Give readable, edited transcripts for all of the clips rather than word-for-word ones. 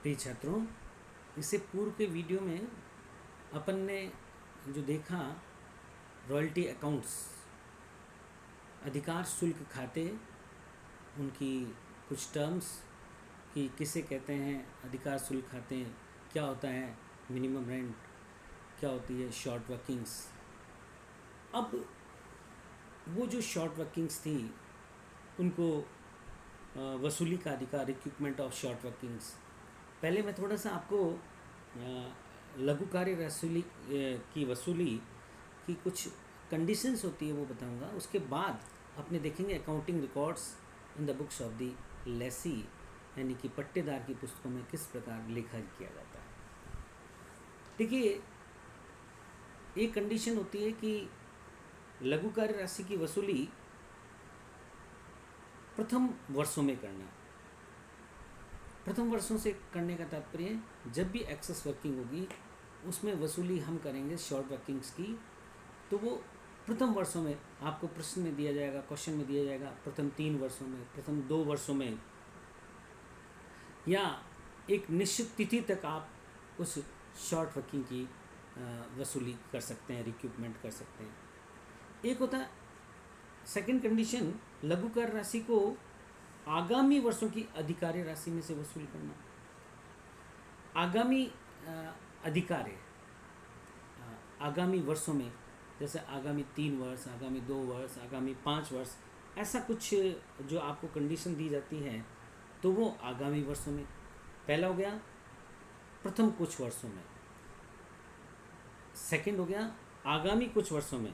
प्रिय छात्रों, इससे पूर्व के वीडियो में अपन ने जो देखा रॉयल्टी अकाउंट्स, अधिकार शुल्क खाते, उनकी कुछ टर्म्स कि किसे कहते हैं अधिकार शुल्क खाते, क्या होता है मिनिमम रेंट, क्या होती है शॉर्ट वर्किंग्स। अब वो जो शॉर्ट वर्किंग्स थी उनको वसूली का अधिकार, इक्विपमेंट ऑफ शॉर्ट वर्किंग्स। पहले मैं थोड़ा सा आपको लघु कार्य की वसूली की कुछ कंडीशंस होती है वो बताऊंगा। उसके बाद अपने देखेंगे accounting records in the books of the Lesi, यानी कि पट्टेदार की पुस्तकों में किस प्रकार लेखा किया जाता है। देखिए, एक कंडीशन होती है कि लघु कार्य राशि की वसूली प्रथम वर्षों में करना। प्रथम वर्षों से करने का तात्पर्य जब भी एक्सेस वर्किंग होगी उसमें वसूली हम करेंगे शॉर्ट वर्किंग्स की, तो वो प्रथम वर्षों में आपको प्रश्न में दिया जाएगा, क्वेश्चन में दिया जाएगा, प्रथम 3 वर्षों में, प्रथम 2 वर्षों में, या एक निश्चित तिथि तक आप उस शॉर्ट वर्किंग की वसूली कर सकते हैं, रिक्यूपमेंट कर सकते हैं। एक होता है सेकंड कंडीशन, लघु कर राशि को आगामी वर्षों की अधिकार्य राशि में से वसूल करना। आगामी अधिकार्य आगामी वर्षों में, जैसे आगामी 3 वर्ष, आगामी 2 वर्ष, आगामी 5 वर्ष, ऐसा कुछ जो आपको कंडीशन दी जाती है तो वो आगामी वर्षों में। पहला हो गया प्रथम कुछ वर्षों में, सेकंड हो गया आगामी कुछ वर्षों में।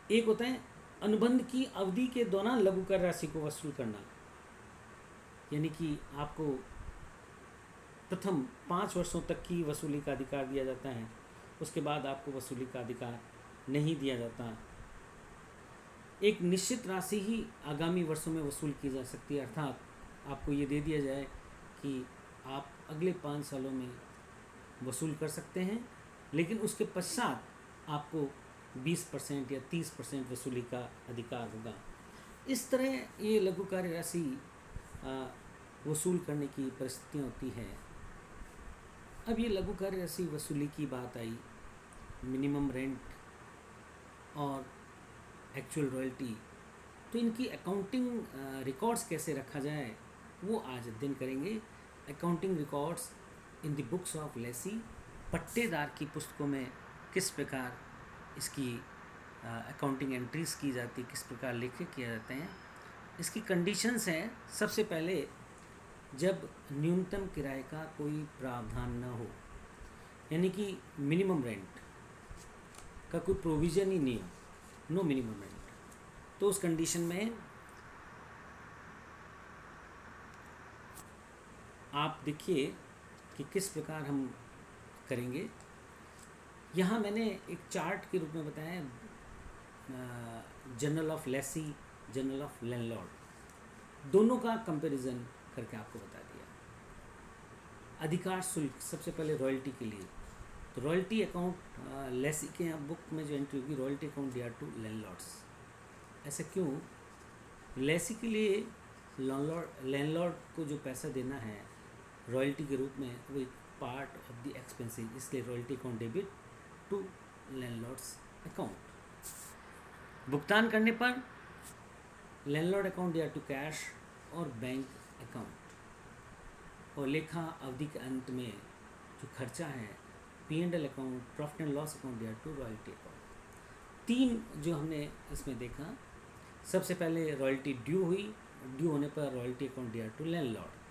एक होता है अनुबंध की अवधि के दौरान लघु कर राशि को वसूल करना, यानी कि आपको प्रथम 5 वर्षों तक की वसूली का अधिकार दिया जाता है, उसके बाद आपको वसूली का अधिकार नहीं दिया जाता। एक निश्चित राशि ही आगामी वर्षों में वसूल की जा सकती है, अर्थात आपको ये दे दिया जाए कि आप अगले 5 सालों में वसूल कर सकते हैं, लेकिन उसके पश्चात आपको 20% या 30% वसूली का अधिकार होगा। इस तरह ये लघु कार्य राशि वसूल करने की परिस्थितियाँ होती है। अब ये लघु कार्य राशि वसूली की बात आई, मिनिमम रेंट और एक्चुअल रॉयल्टी, तो इनकी अकाउंटिंग रिकॉर्ड्स कैसे रखा जाए वो आज अध्ययन करेंगे। Accounting records in the books of Lesi, पट्टेदार की पुस्तकों में किस प्रकार इसकी अकाउंटिंग एंट्रीज की जाती, किस प्रकार लेखे किए जाते हैं, इसकी कंडीशंस हैं। सबसे पहले, जब न्यूनतम किराए का कोई प्रावधान न हो, यानी कि मिनिमम रेंट का कोई प्रोविज़न ही नहीं हो, नो मिनिमम रेंट, तो उस कंडीशन में आप देखिए कि किस प्रकार हम करेंगे। यहाँ मैंने एक चार्ट के रूप में बताया general of Lesi, general of landlord, दोनों का कंपैरिजन करके आपको बता दिया। अधिकार शुल्क सबसे पहले रॉयल्टी के लिए, तो रॉयल्टी अकाउंट लेसी के यहाँ बुक में जो एंट्री होगी, royalty account dear to landlords. ऐसा क्यों? लेसी के लिए लैंडलॉर्ड को जो पैसा देना है रॉयल्टी के रूप में, वो एक पार्ट ऑफ द एक्सपेंसेस, इसलिए royalty account debit to landlords account. भुगतान करने पर लैंडलॉर्ड अकाउंट या टू कैश और बैंक अकाउंट, और लेखा अवधि के अंत में जो खर्चा है P&L account, profit and loss account या टू रॉयल्टी अकाउंट। 3 जो हमने इसमें देखा, सबसे पहले रॉयल्टी ड्यू हुई, ड्यू होने पर रॉयल्टी अकाउंट दिया टू लैंडलॉर्ड,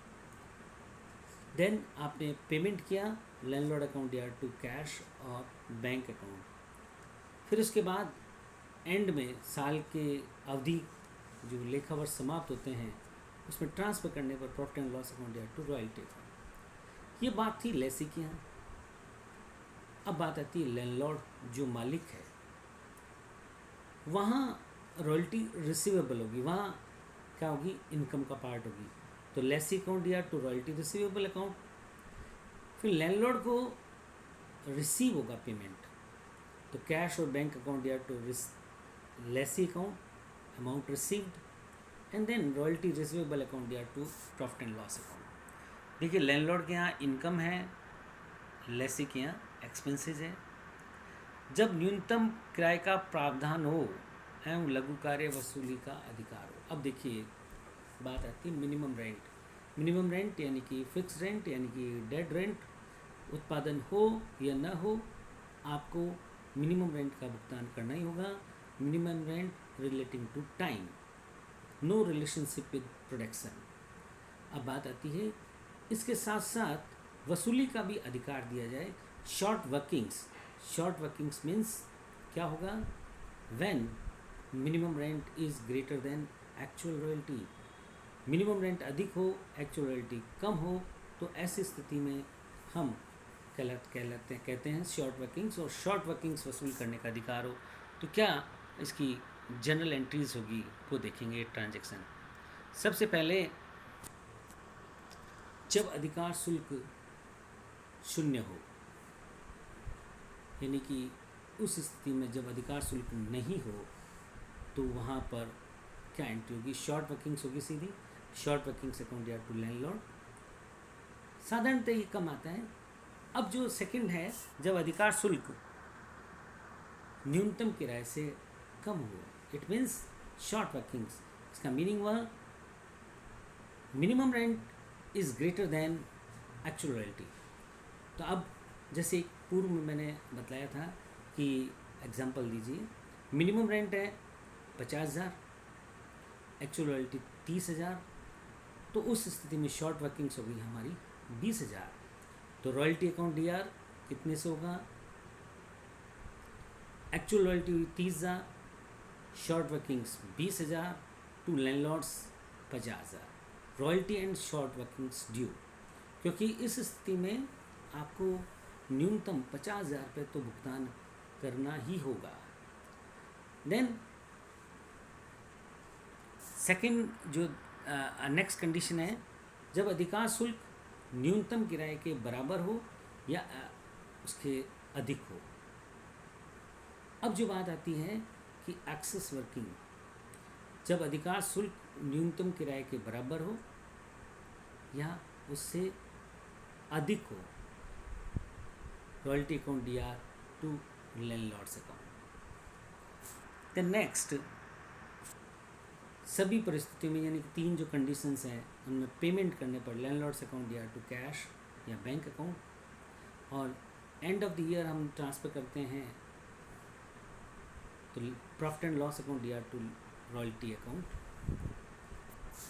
देन आपने पेमेंट किया, लैंडलॉर्ड अकाउंट दिया टू कैश और बैंक अकाउंट। फिर उसके बाद एंड में साल के अवधि जो लेखा वर्ष समाप्त होते हैं उसमें ट्रांसफ़र करने पर प्रॉफिट एंड लॉस अकाउंट दिया टू रॉयल्टी अकाउंट। ये बात थी लेसी की यहाँ। अब बात आती है लैंडलॉर्ड जो मालिक है, वहाँ रॉयल्टी रिसीवेबल होगी, वहाँ क्या होगी, इनकम का पार्ट होगी, तो लेसी अकाउंट दिया टू रॉयल्टी रिसीवेबल अकाउंट। फिर लैंडलॉर्ड को रिसीव होगा पेमेंट, तो कैश और बैंक अकाउंट दिया to lessee account, amount received, and then royalty receivable account दिया to profit and loss account. देखिए, लैंडलॉर्ड के यहाँ इनकम है, लेसी के यहाँ एक्सपेंसेस है। जब न्यूनतम किराए का प्रावधान हो एवं लघु कार्य वसूली का अधिकार हो। अब देखिए, बात आती है मिनिमम रेंट। मिनिमम रेंट यानी कि फिक्स रेंट यानी कि डेड रेंट, उत्पादन हो या न हो, आपको मिनिमम रेंट का भुगतान करना ही होगा। Minimum rent relating to time, no relationship with production. अब बात आती है, इसके साथ साथ वसूली का भी अधिकार दिया जाए। Short workings, short workings means क्या होगा? When minimum rent is greater than actual royalty. Minimum rent अधिक हो, एक्चुअल रॉयल्टी कम हो, तो ऐसी स्थिति में हम कहते हैं शॉर्ट वर्किंग्स। और शॉर्ट वर्किंग्स वसूल करने का अधिकार हो तो क्या इसकी जनरल एंट्रीज होगी वो देखेंगे। ट्रांजैक्शन, सबसे पहले जब अधिकार शुल्क शून्य हो, यानी कि उस स्थिति में जब अधिकार शुल्क नहीं हो तो वहाँ पर क्या एंट्री होगी? शॉर्ट वर्किंग्स होगी सीधी। शॉर्ट वर्किंग्स अकाउंट या टू लैंडलॉर्ड, साधारणतः ये कम आता है। अब जो सेकंड है, जब अधिकार शुल्क न्यूनतम किराए से कम हो, इट मीन्स शॉर्ट वर्किंग्स। इसका मीनिंग हुआ minimum rent is greater than actual royalty. तो अब जैसे पूर्व में मैंने बतलाया था कि एग्जांपल लीजिए, मिनिमम रेंट है 50,000, एक्चुअल रॉयल्टी 30,000, तो उस स्थिति में शॉर्ट वर्किंग्स होगी हमारी 20,000। तो रॉयल्टी अकाउंट डीआर कितने से होगा? एक्चुअल रॉयल्टी हुई 30,000, short workings 20,000, to landlords 50,000। Royalty and short workings due, क्योंकि इस स्थिति में आपको न्यूनतम 50,000 रुपये तो भुगतान करना ही होगा। देन सेकंड जो नेक्स्ट कंडीशन है, जब अधिकार शुल्क न्यूनतम किराए के बराबर हो या उसके अधिक हो। अब जो बात आती है कि एक्सेस वर्किंग, जब अधिकार शुल्क न्यूनतम किराए के बराबर हो या उससे अधिक हो, royalty account DR to landlords account. The next, सभी परिस्थितियों में यानी कि 3 जो कंडीशंस हैं उनमें पेमेंट करने पर landlords account DR to cash या बैंक अकाउंट, और एंड ऑफ द ईयर हम ट्रांसफ़र करते हैं तो profit and loss account DR to royalty account.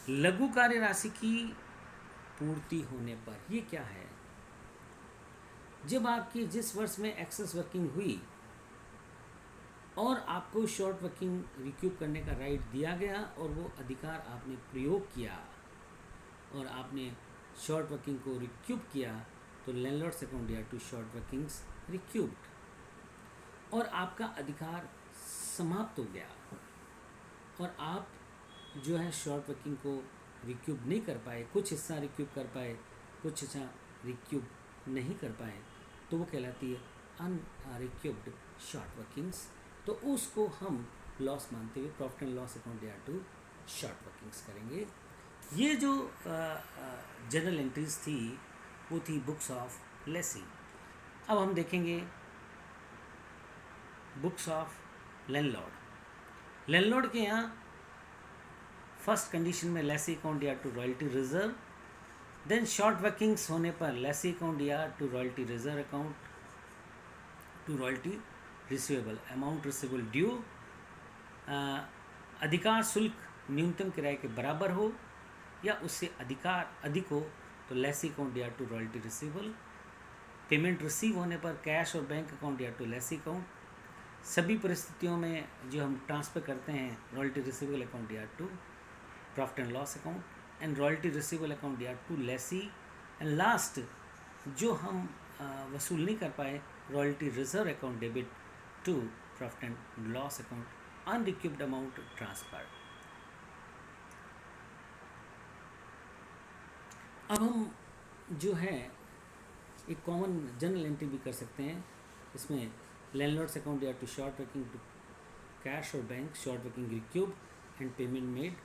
लघु कार्य राशि की पूर्ति होने पर, ये क्या है? जब आपकी जिस वर्ष में एक्सेस वर्किंग हुई और आपको शॉर्ट वर्किंग रिक्यूब करने का राइट दिया गया और वो अधिकार आपने प्रयोग किया और आपने शॉर्ट वर्किंग को रिक्यूब किया, तो landlords account DR to short workings recouped, और आपका अधिकार समाप्त हो गया और आप जो है शॉर्ट वर्किंग को रिक्यूब नहीं कर पाए, कुछ हिस्सा रिक्यूब कर पाए, कुछ हिस्सा रिक्यूब नहीं कर पाए, तो वो कहलाती है अनरिक्यूब्ड शॉर्ट वर्किंग्स। तो उसको हम लॉस मानते हुए profit and loss account DR to short workings करेंगे। ये जो जनरल एंट्रीज थी वो थी बुक्स ऑफ लेसी। अब हम देखेंगे बुक्स ऑफ लैंडलॉर्ड। लैंडलॉर्ड के यहाँ फर्स्ट कंडीशन में lessee account DR to royalty reserve, then short workings होने पर lessee account DR to royalty reserve account to royalty receivable, amount receivable due. अधिकार शुल्क न्यूनतम किराए के बराबर हो या उससे अधिकार अधिक हो तो lessee account DR to royalty receivable. Payment receive होने पर कैश और bank account DR to lessee account. सभी परिस्थितियों में जो हम ट्रांसफ़र करते हैं royalty receivable account DR to profit and loss account and royalty receivable account DR to lessee. And last जो हम वसूल नहीं कर पाए, royalty reserve account debit to profit and loss account unrecouped amount transfer. अब हम जो है एक कॉमन जनरल एंट्री भी कर सकते हैं। इसमें landlord's account DR to short working to cash और bank, short working recoupable and payment made.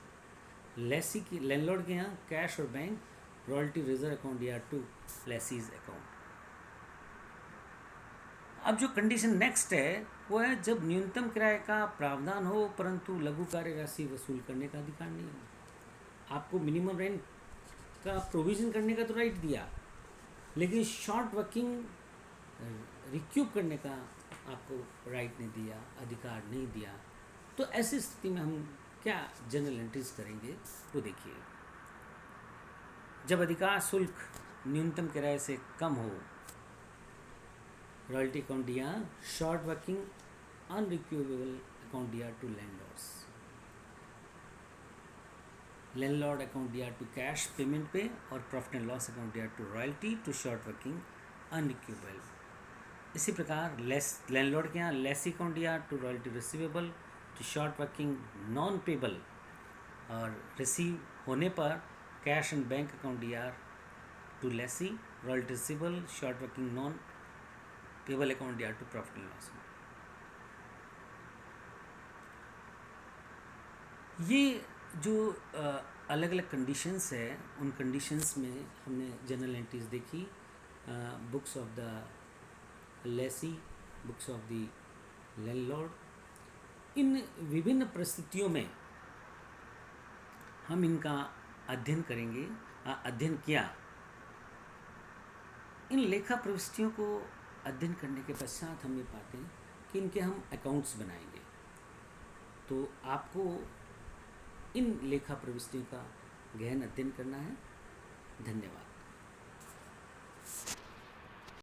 Lessee की लैंडलॉर्ड के यहाँ कैश और बैंक रॉयल्टी रिजर्व अकाउंट या टू लेसीज अकाउंट। अब जो कंडीशन नेक्स्ट है वो है जब न्यूनतम किराए का प्रावधान हो परंतु लघु कार्य राशि वसूल करने का अधिकार नहीं हो। आपको मिनिमम रेंट का प्रोविज़न करने का तो राइट दिया, लेकिन शॉर्ट वर्किंग रिक्यूब करने का आपको राइट नहीं दिया, अधिकार नहीं दिया। तो ऐसी स्थिति में हम क्या जनरल एंट्रीज करेंगे वो देखिए। जब अधिकार शुल्क न्यूनतम किराए से कम हो, रॉयल्टी अकाउंट दिया, शॉर्ट वर्किंग अनरिक्यूएबल अकाउंट दिया टू लैंडलॉर्ड्स, लैंडलॉर्ड अकाउंट दिया टू कैश पेमेंट पे, और प्रॉफिट एंड लॉस अकाउंट दिया to royalty to short working unrecoupable. इसी प्रकार लैंडलॉर्ड के यहाँ लेसी अकाउंट दिया to royalty receivable to short working non payable, और रिसीव होने पर कैश एंड बैंक अकाउंट दिया to lessee, royalty receivable, short working non payable account दिया टू प्रॉफिट एंड लॉस। ये जो अलग अलग कंडीशंस है, उन कंडीशंस में हमने जनरल एंट्रीज देखी, books of the lessee, books of the landlord. इन विभिन्न परिस्थितियों में हम इनका अध्ययन करेंगे। अध्ययन किया, इन लेखा प्रविष्टियों को अध्ययन करने के पश्चात हम ये पाते हैं कि इनके हम अकाउंट्स बनाएंगे। तो आपको इन लेखा प्रविष्टियों का गहन अध्ययन करना है। धन्यवाद।